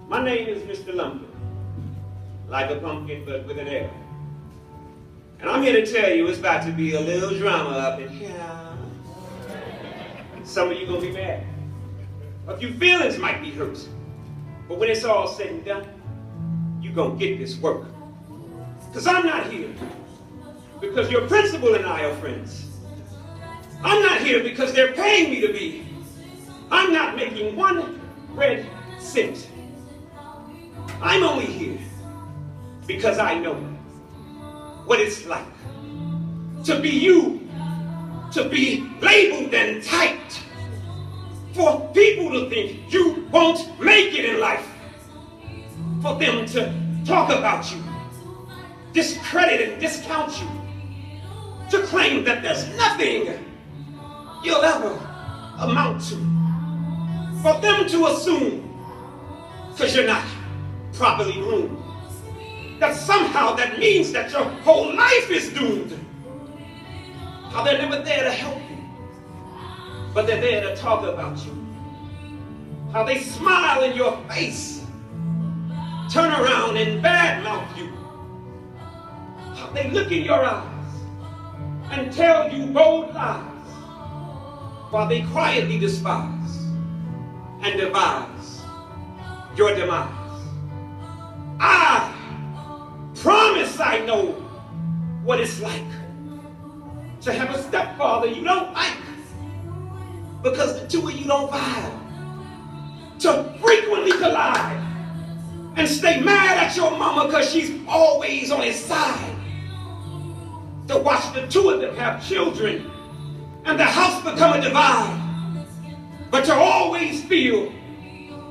My name is Mr. Lumpkin, like a pumpkin but with an L. And I'm here to tell you it's about to be a little drama up in here. Some of you gonna be mad. A few feelings might be hurt. But when it's all said and done, you gonna get this work. Because I'm not here because your principal and I are friends. I'm not here because they're paying me to be. I'm not making one red cent. I'm only here because I know what it's like to be you, to be labeled and typed, for people to think you won't make it in life, for them to talk about you, discredit and discount you, to claim that there's nothing you'll ever amount to, for them to assume, because you're not properly groomed, that somehow that means that your whole life is doomed. How they're never there to help you, but they're there to talk about you. How they smile in your face, turn around and badmouth you. How they look in your eyes and tell you bold lies, while they quietly despise and devise your demise. I promise I know what it's like to have a stepfather you don't like because the two of you don't vibe, to frequently collide and stay mad at your mama because she's always on his side, to watch the two of them have children and the house become a divide, but to always feel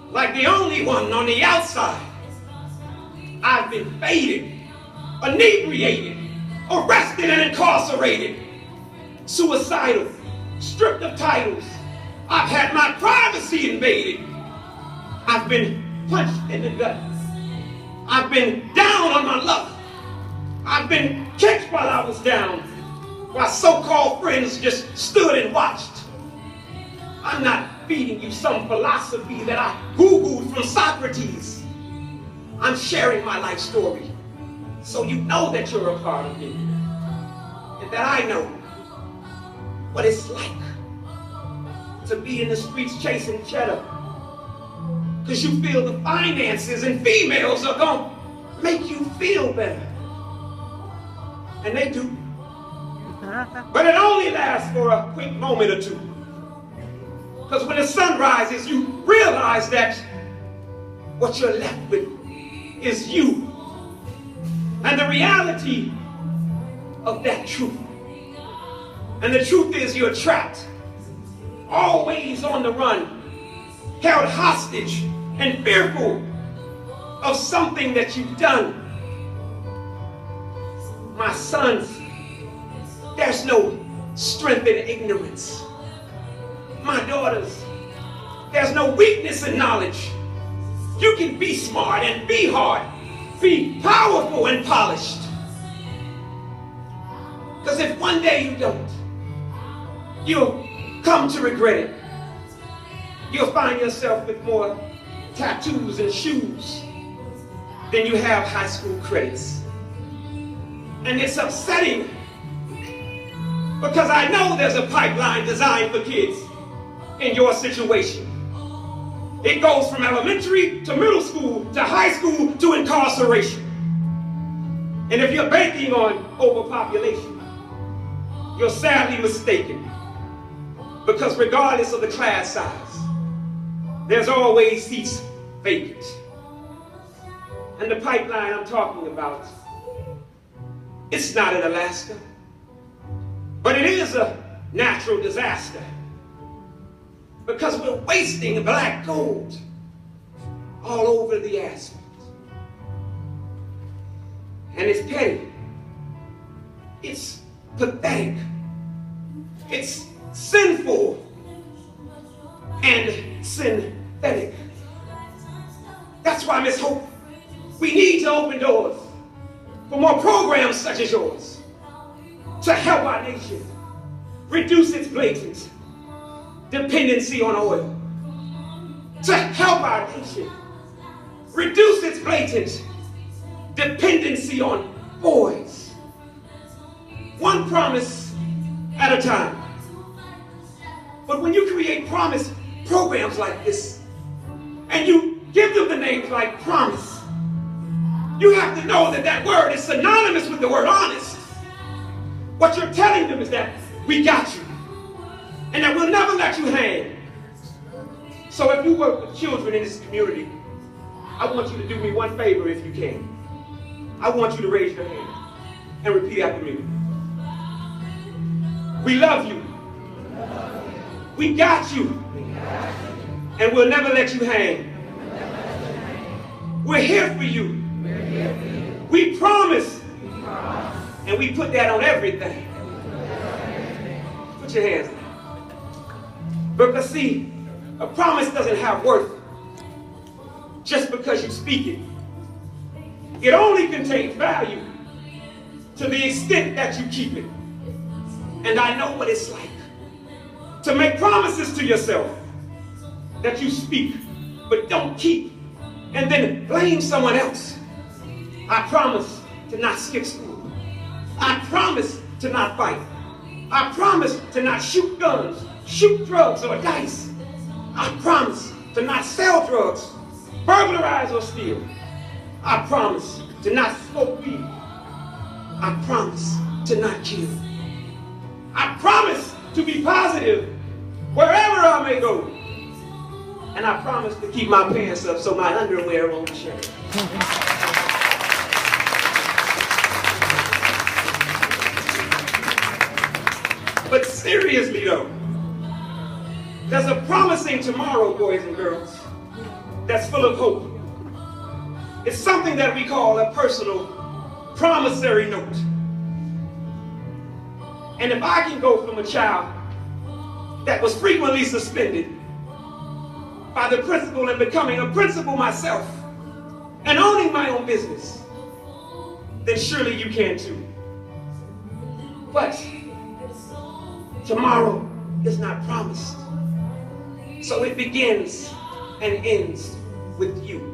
like the only one on the outside. I've been faded, inebriated, arrested and incarcerated, suicidal, stripped of titles. I've had my privacy invaded. I've been punched in the gut. I've been down on my luck. I've been kicked while I was down, while so-called friends just stood and watched. I'm not feeding you some philosophy that I Googled from Socrates. I'm sharing my life story so you know that you're a part of me and that I know what it's like to be in the streets chasing cheddar, because you feel the finances and females are going to make you feel better. And they do. But it only lasts for a quick moment or two. Because when the sun rises, you realize that what you're left with is you. And the reality of that truth. And the truth is you're trapped, always on the run, held hostage and fearful of something that you've done. My sons, there's no strength in ignorance. My daughters, there's no weakness in knowledge. You can be smart and be hard, be powerful and polished. Because if one day you don't, you'll come to regret it. You'll find yourself with more tattoos and shoes than you have high school credits. And it's upsetting because I know there's a pipeline designed for kids in your situation. It goes from elementary to middle school to high school to incarceration. And if you're banking on overpopulation, you're sadly mistaken, because regardless of the class size, there's always seats vacant. And the pipeline I'm talking about, it's not in Alaska, but it is a natural disaster, because we're wasting black gold all over the asphalt. And it's petty. It's pathetic. It's sinful and synthetic. That's why, Miss Hope, we need to open doors for more programs such as yours to help our nation reduce its blatant dependency on oil, to help our nation reduce its blatant dependency on boys. One promise at a time. But when you create promise programs like this, and you give them the names like promise, you have to know that that word is synonymous with the word honest. What you're telling them is that we got you, and that we'll never let you hang. So if you work with children in this community, I want you to do me one favor if you can. I want you to raise your hand and repeat after me. We love you. We got you. And we'll never let you hang. We're here for you. We promise. And we put that on everything. Put your hands down. Because see, a promise doesn't have worth just because you speak it. It only contains value to the extent that you keep it. And I know what it's like to make promises to yourself that you speak but don't keep, and then blame someone else. I promise to not skip school. I promise to not fight. I promise to not shoot guns, shoot drugs or dice. I promise to not sell drugs, burglarize or steal. I promise to not smoke weed. I promise to not kill. I promise to be positive wherever I may go. And I promise to keep my pants up so my underwear won't show. But seriously though, there's a promising tomorrow, boys and girls, that's full of hope. It's something that we call a personal promissory note. And if I can go from a child that was frequently suspended by the principal and becoming a principal myself and owning my own business, then surely you can too. But tomorrow is not promised. So it begins and ends with you.